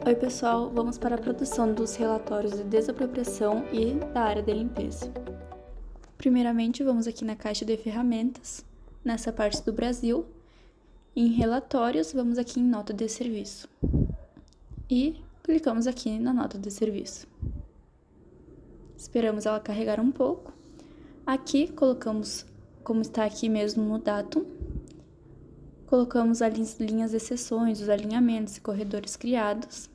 Oi pessoal, vamos para a produção dos relatórios de desapropriação e da área de limpeza. Primeiramente, vamos aqui na caixa de ferramentas, nessa parte do Brasil. Em relatórios, vamos aqui em nota de serviço. E clicamos aqui na nota de serviço. Esperamos ela carregar um pouco. Aqui colocamos, como está aqui mesmo no datum, colocamos as linhas de seções, os alinhamentos e corredores criados.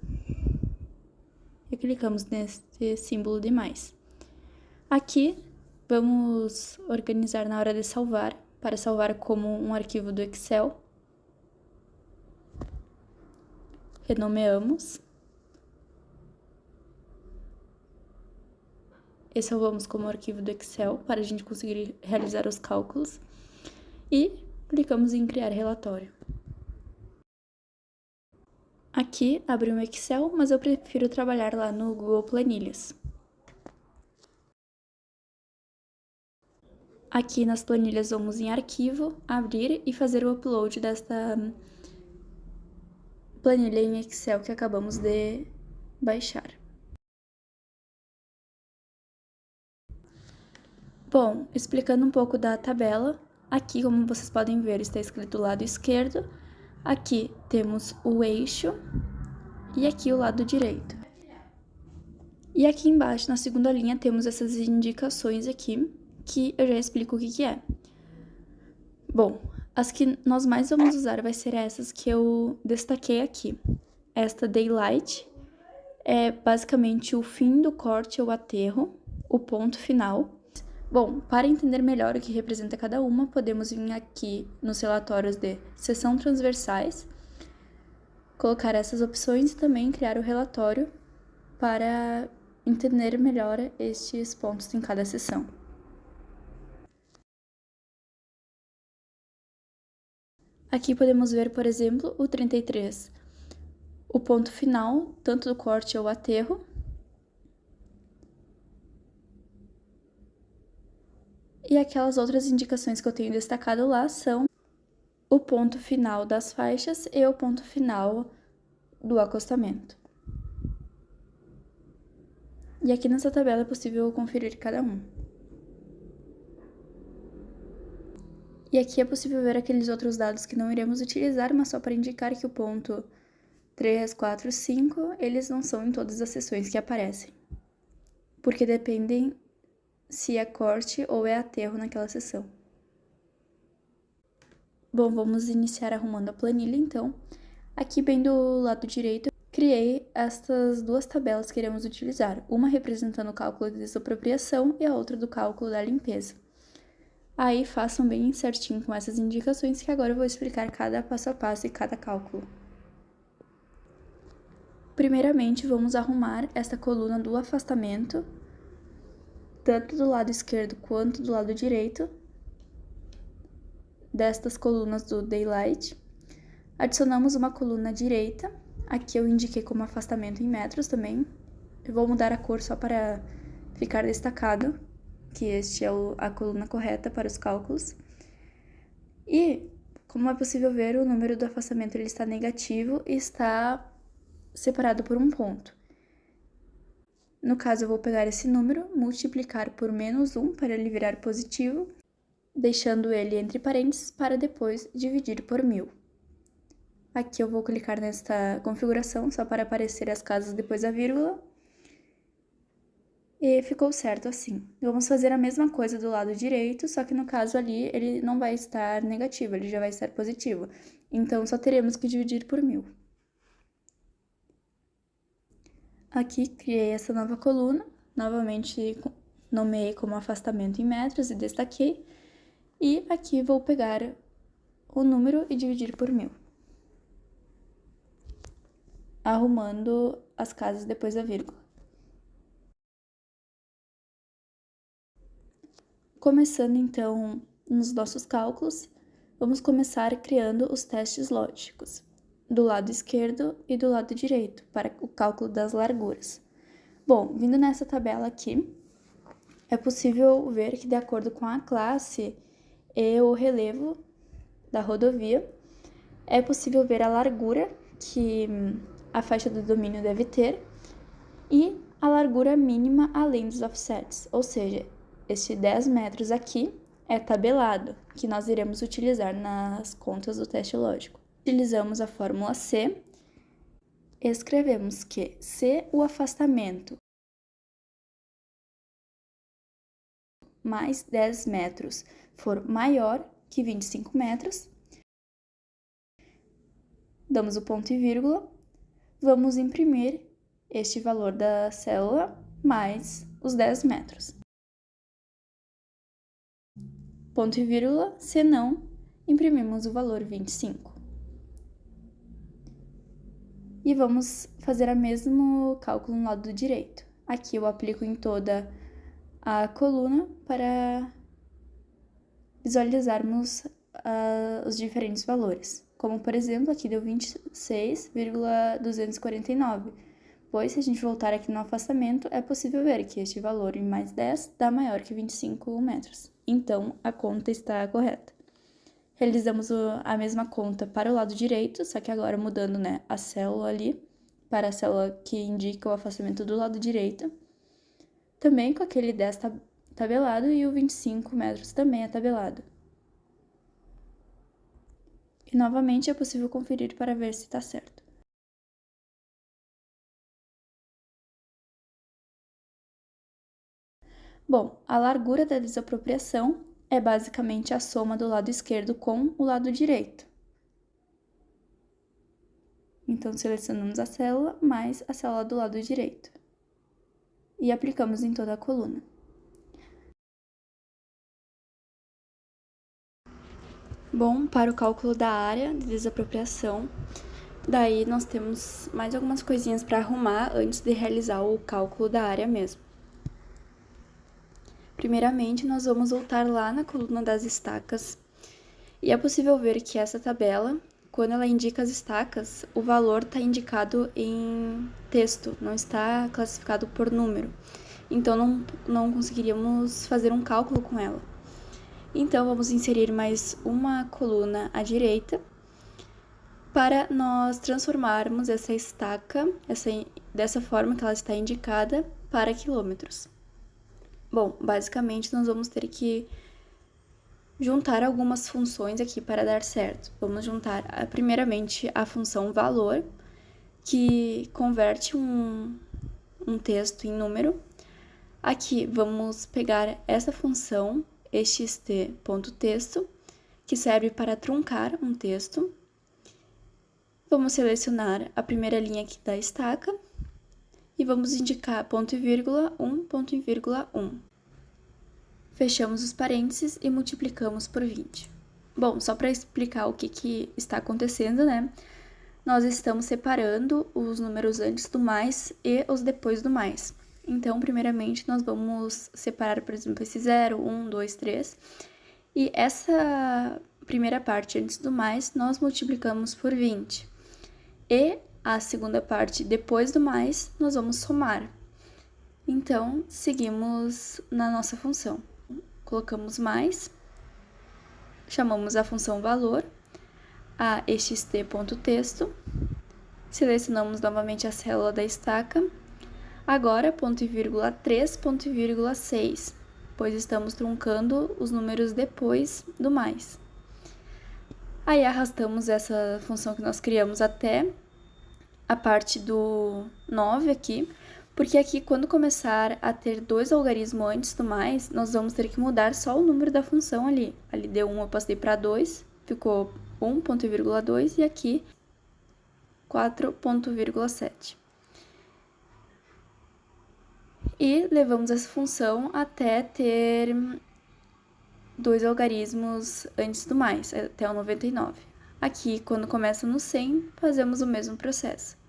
E clicamos nesse símbolo de mais. Aqui, vamos organizar na hora de salvar, para salvar como um arquivo do Excel. Renomeamos. E salvamos como arquivo do Excel, para a gente conseguir realizar os cálculos. E clicamos em criar relatório. Aqui, abre um Excel, mas eu prefiro trabalhar lá no Google Planilhas. Aqui nas planilhas vamos em arquivo, abrir e fazer o upload desta planilha em Excel que acabamos de baixar. Bom, explicando um pouco da tabela, aqui como vocês podem ver está escrito lado esquerdo, aqui temos o eixo e aqui o lado direito. E aqui embaixo, na segunda linha, temos essas indicações aqui, que eu já explico o que é. Bom, as que nós mais vamos usar vai ser essas que eu destaquei aqui. Esta Daylight é basicamente o fim do corte ou aterro, o ponto final. Bom, para entender melhor o que representa cada uma, podemos vir aqui nos relatórios de seção transversais, colocar essas opções e também criar o relatório para entender melhor estes pontos em cada seção. Aqui podemos ver, por exemplo, o 33, o ponto final, tanto do corte ou aterro. E aquelas outras indicações que eu tenho destacado lá são o ponto final das faixas e o ponto final do acostamento. E aqui nessa tabela é possível conferir cada um. E aqui é possível ver aqueles outros dados que não iremos utilizar, mas só para indicar que o ponto 3, 4, 5, eles não são em todas as seções que aparecem, porque dependem se é corte ou é aterro naquela seção. Bom, vamos iniciar arrumando a planilha, então. Aqui bem do lado direito, criei estas duas tabelas que iremos utilizar, uma representando o cálculo de desapropriação e a outra do cálculo da limpeza. Aí façam bem certinho com essas indicações que agora eu vou explicar cada passo a passo e cada cálculo. Primeiramente, vamos arrumar esta coluna do afastamento, tanto do lado esquerdo quanto do lado direito, destas colunas do Daylight. Adicionamos uma coluna direita, aqui eu indiquei como afastamento em metros também. Eu vou mudar a cor só para ficar destacado que este é a coluna correta para os cálculos. E, como é possível ver, o número do afastamento ele está negativo e está separado por um ponto. No caso, eu vou pegar esse número, multiplicar por menos 1 para ele virar positivo, deixando ele entre parênteses para depois dividir por 1000. Aqui eu vou clicar nesta configuração só para aparecer as casas depois da vírgula. E ficou certo assim. Vamos fazer a mesma coisa do lado direito, só que no caso ali ele não vai estar negativo, ele já vai estar positivo. Então, só teremos que dividir por 1000. Aqui, criei essa nova coluna, novamente nomeei como afastamento em metros e destaquei. E aqui vou pegar o número e dividir por 1000. Arrumando as casas depois da vírgula. Começando, então, nos nossos cálculos, vamos começar criando os testes lógicos, do lado esquerdo e do lado direito, para o cálculo das larguras. Bom, vindo nessa tabela aqui, é possível ver que, de acordo com a classe e o relevo da rodovia, é possível ver a largura que a faixa do domínio deve ter e a largura mínima além dos offsets, ou seja, este 10 metros aqui é tabelado, que nós iremos utilizar nas contas do teste lógico. Utilizamos a fórmula C, escrevemos que se o afastamento mais 10 metros for maior que 25 metros, damos o ponto e vírgula, vamos imprimir este valor da célula mais os 10 metros. Ponto e vírgula, se não, imprimimos o valor 25. E vamos fazer o mesmo cálculo no lado direito. Aqui eu aplico em toda a coluna para visualizarmos os diferentes valores. Como, por exemplo, aqui deu 26,249, pois se a gente voltar aqui no afastamento, é possível ver que este valor em mais 10 dá maior que 25 metros. Então, a conta está correta. Realizamos a mesma conta para o lado direito, só que agora mudando, né, a célula ali para a célula que indica o afastamento do lado direito. Também com aquele 10 tabelado e o 25 metros também é tabelado. E novamente é possível conferir para ver se está certo. Bom, a largura da desapropriação é basicamente a soma do lado esquerdo com o lado direito. Então, selecionamos a célula mais a célula do lado direito. E aplicamos em toda a coluna. Bom, para o cálculo da área de desapropriação, daí nós temos mais algumas coisinhas para arrumar antes de realizar o cálculo da área mesmo. Primeiramente, nós vamos voltar lá na coluna das estacas, e é possível ver que essa tabela, quando ela indica as estacas, o valor está indicado em texto, não está classificado por número, então não conseguiríamos fazer um cálculo com ela. Então, vamos inserir mais uma coluna à direita, para nós transformarmos essa estaca, dessa forma que ela está indicada, para quilômetros. Bom, basicamente nós vamos ter que juntar algumas funções aqui para dar certo. Vamos juntar, primeiramente, a função valor, que converte um texto em número. Aqui, vamos pegar essa função, ext.texto, que serve para truncar um texto. Vamos selecionar a primeira linha aqui da estaca e vamos indicar ponto e vírgula 1, ponto e vírgula 1. Fechamos os parênteses e multiplicamos por 20. Bom, só para explicar o que está acontecendo, né? Nós estamos separando os números antes do mais e os depois do mais. Então, primeiramente, nós vamos separar, por exemplo, esse 0, 1, 2, 3. E essa primeira parte antes do mais, nós multiplicamos por 20. E a segunda parte depois do mais, nós vamos somar. Então, seguimos na nossa função. Colocamos mais, chamamos a função valor, a ext.texto, selecionamos novamente a célula da estaca, agora ponto e vírgula 3, ponto e vírgula 6, pois estamos truncando os números depois do mais. Aí arrastamos essa função que nós criamos até a parte do 9 aqui, porque aqui, quando começar a ter dois algarismos antes do mais, nós vamos ter que mudar só o número da função ali. Ali deu 1, eu passei para 2, ficou 1,2 e aqui 4,7. E levamos essa função até ter dois algarismos antes do mais, até o 99. Aqui, quando começa no 100, fazemos o mesmo processo.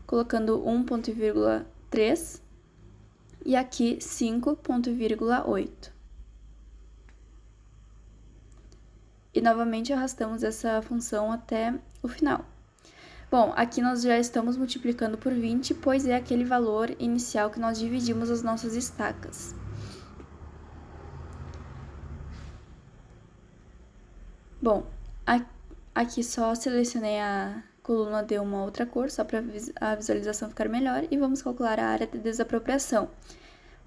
Colocando 1,3 e aqui 5,8. E novamente arrastamos essa função até o final. Bom, aqui nós já estamos multiplicando por 20, pois é aquele valor inicial que nós dividimos as nossas estacas. Bom, aqui só selecionei a coluna de uma outra cor, só para a visualização ficar melhor, e vamos calcular a área de desapropriação.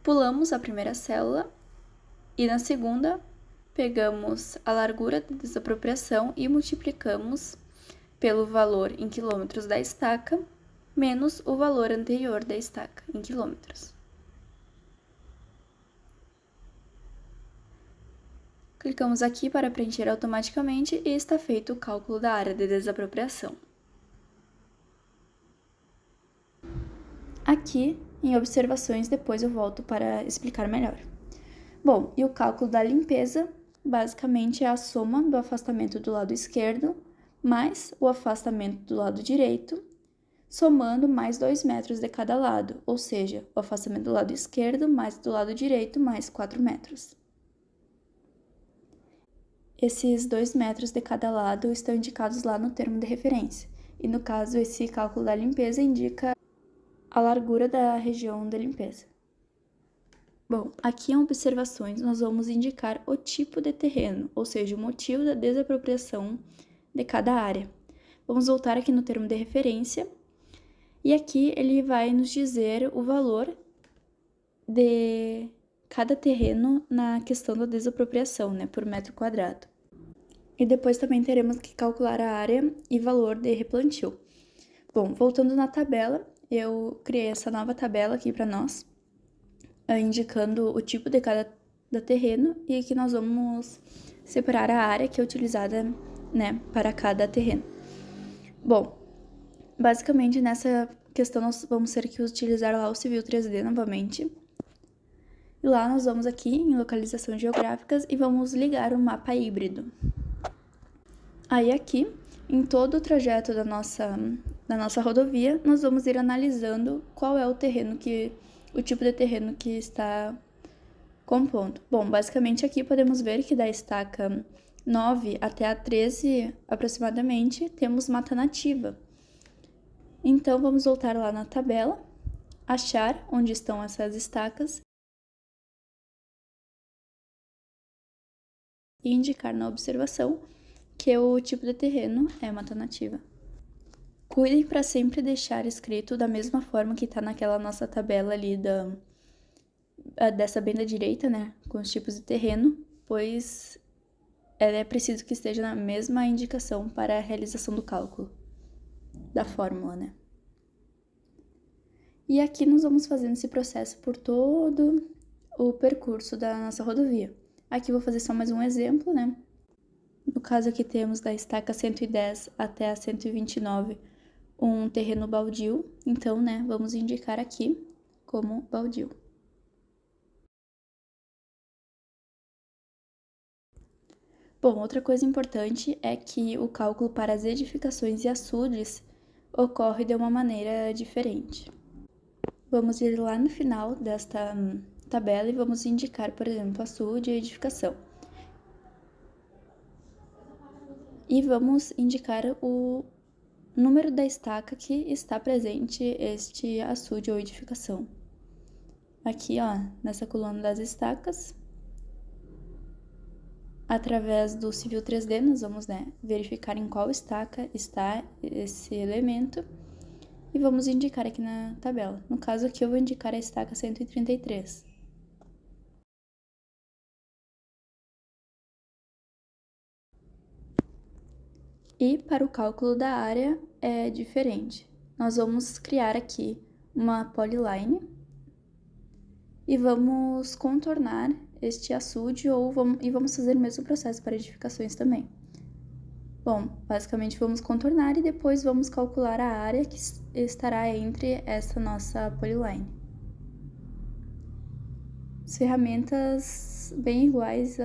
Pulamos a primeira célula e na segunda pegamos a largura de desapropriação e multiplicamos pelo valor em quilômetros da estaca, menos o valor anterior da estaca, em quilômetros. Clicamos aqui para preencher automaticamente e está feito o cálculo da área de desapropriação. Aqui, em observações, depois eu volto para explicar melhor. Bom, e o cálculo da limpeza, basicamente é a soma do afastamento do lado esquerdo mais o afastamento do lado direito, somando mais 2 metros de cada lado, ou seja, o afastamento do lado esquerdo mais do lado direito mais 4 metros. Esses 2 metros de cada lado estão indicados lá no termo de referência, e no caso esse cálculo da limpeza indica a largura da região de limpeza. Bom, aqui em observações nós vamos indicar o tipo de terreno, ou seja, o motivo da desapropriação de cada área. Vamos voltar aqui no termo de referência, e aqui ele vai nos dizer o valor de cada terreno na questão da desapropriação, né, por metro quadrado. E depois também teremos que calcular a área e valor de replantio. Bom, voltando na tabela, eu criei essa nova tabela aqui para nós, indicando o tipo de cada terreno e aqui nós vamos separar a área que é utilizada, né, para cada terreno. Bom, basicamente nessa questão nós vamos ter que utilizar lá o Civil 3D novamente. E lá nós vamos aqui em localizações geográficas e vamos ligar o mapa híbrido. Aí aqui, em todo o trajeto da nossa rodovia, nós vamos ir analisando qual é o tipo de terreno que está compondo. Bom, basicamente aqui podemos ver que da estaca 9 até a 13 aproximadamente temos mata nativa. Então vamos voltar lá na tabela, achar onde estão essas estacas e indicar na observação que o tipo de terreno é mata nativa. Cuidem para sempre deixar escrito da mesma forma que está naquela nossa tabela ali dessa bem da direita, né, com os tipos de terreno, pois é preciso que esteja na mesma indicação para a realização do cálculo da fórmula, né. E aqui nós vamos fazendo esse processo por todo o percurso da nossa rodovia. Aqui eu vou fazer só mais um exemplo, né. No caso aqui temos da estaca 110 até a 129 um terreno baldio, então, né, vamos indicar aqui como baldio. Bom, outra coisa importante é que o cálculo para as edificações e açudes ocorre de uma maneira diferente. Vamos ir lá no final desta tabela e vamos indicar, por exemplo, açude e edificação. E vamos indicar o número da estaca que está presente este açude ou edificação. Aqui, ó, nessa coluna das estacas, através do Civil 3D, nós vamos, né, verificar em qual estaca está esse elemento e vamos indicar aqui na tabela. No caso aqui eu vou indicar a estaca 133. E para o cálculo da área é diferente. Nós vamos criar aqui uma polyline e vamos contornar este açude e vamos fazer o mesmo processo para edificações também. Bom, basicamente vamos contornar e depois vamos calcular a área que estará entre essa nossa polyline. As ferramentas bem iguais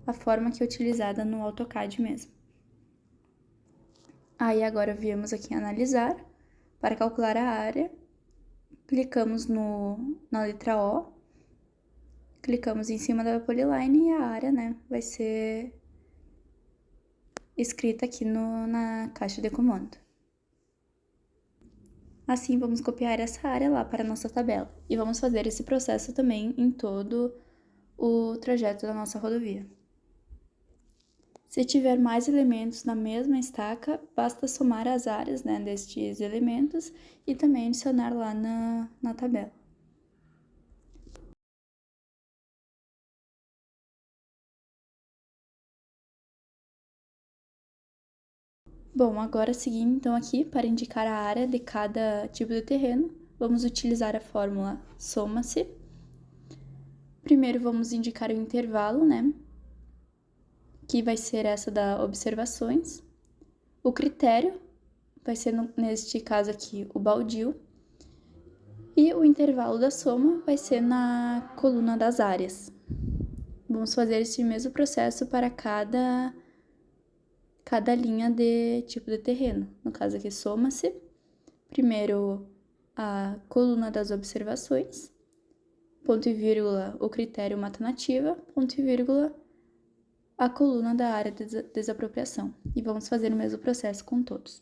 à forma que é utilizada no AutoCAD mesmo. Aí agora viemos aqui em analisar para calcular a área. Clicamos na letra O, clicamos em cima da polyline e a área, né, vai ser escrita aqui na caixa de comando. Assim, vamos copiar essa área lá para a nossa tabela e vamos fazer esse processo também em todo o trajeto da nossa rodovia. Se tiver mais elementos na mesma estaca, basta somar as áreas, né, destes elementos e também adicionar lá na tabela. Bom, agora seguindo então aqui para indicar a área de cada tipo de terreno, vamos utilizar a fórmula soma-se. Primeiro vamos indicar o intervalo, né, que vai ser essa da observações. O critério vai ser, neste caso aqui, o baldio. E o intervalo da soma vai ser na coluna das áreas. Vamos fazer esse mesmo processo para cada linha de tipo de terreno. No caso aqui, soma-se. Primeiro, a coluna das observações, ponto e vírgula, o critério mata nativa, ponto e vírgula, a coluna da área de desapropriação. E vamos fazer o mesmo processo com todos.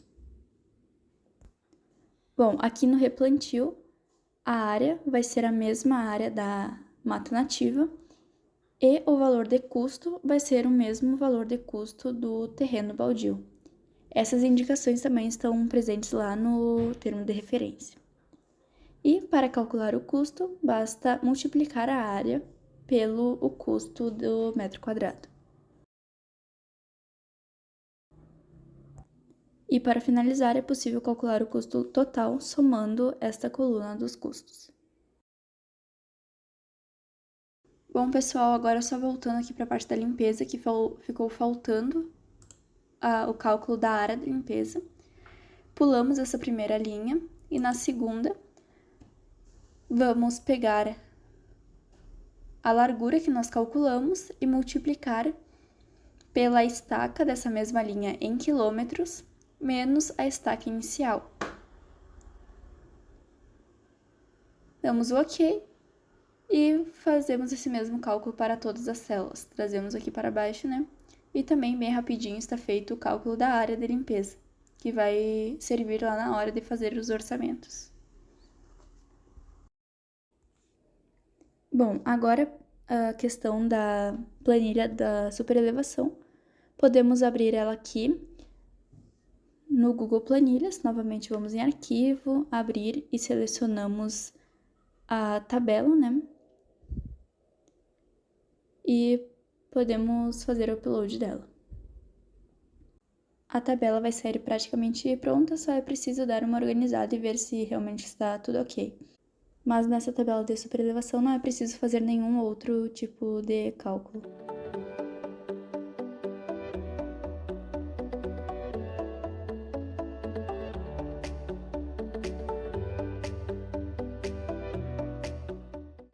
Bom, aqui no replantio, a área vai ser a mesma área da mata nativa e o valor de custo vai ser o mesmo valor de custo do terreno baldio. Essas indicações também estão presentes lá no termo de referência. E para calcular o custo, basta multiplicar a área pelo o custo do metro quadrado. E para finalizar, é possível calcular o custo total somando esta coluna dos custos. Bom, pessoal, agora só voltando aqui para a parte da limpeza, que ficou faltando o cálculo da área da limpeza. Pulamos essa primeira linha e na segunda vamos pegar a largura que nós calculamos e multiplicar pela estaca dessa mesma linha em quilômetros, menos a estaca inicial. Damos o OK e fazemos esse mesmo cálculo para todas as células. Trazemos aqui para baixo, né? E também, bem rapidinho, está feito o cálculo da área de limpeza, que vai servir lá na hora de fazer os orçamentos. Bom, agora a questão da planilha da superelevação. Podemos abrir ela aqui no Google Planilhas. Novamente, vamos em Arquivo, Abrir e selecionamos a tabela, né? E podemos fazer o upload dela. A tabela vai sair praticamente pronta, só é preciso dar uma organizada e ver se realmente está tudo ok. Mas nessa tabela de superelevação não é preciso fazer nenhum outro tipo de cálculo.